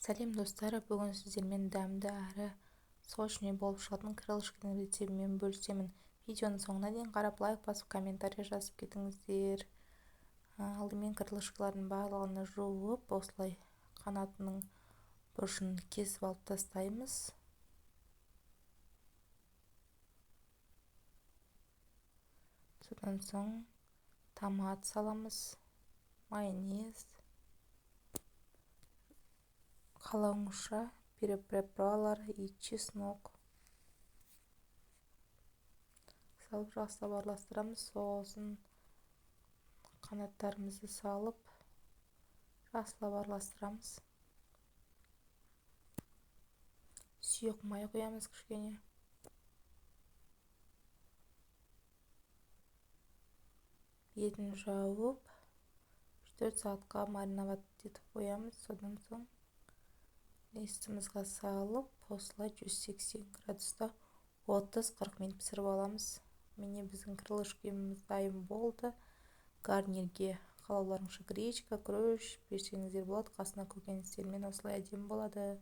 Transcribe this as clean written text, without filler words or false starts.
сәлем достар, бүгін сіздермен дәмді әрі сочный болып шығатын крылышканың рецебімен бөлісемін. Видеоны соңына дейін қарап, лайк басып, комментарий жазып кетіңіздер. Алдымен крылышкалардың барлығын жуып, осылай қанатының бұрышын кесіп алып тастаймыз. Содан соң томат саламыз, майонез, қалауыңызша приправалар и чеснок салып жақсылап араластырамыз. Сосын қанаттарымызды салып жақсылап араластырамыз. Сұйық май құямыз кішкене. Етін жауып 4 сағатқа мариновать етіп қоямыз. Содан соң листімізге салып, осылай 180 градуста 30-40 минут пісіріп аламыз. Міне біздің крылышкеміз дайын болды. Гарнирге қалауларыңызша гречка, күріш берсеңіздер болады. Қасына көкөністермен осылай әдемі болады.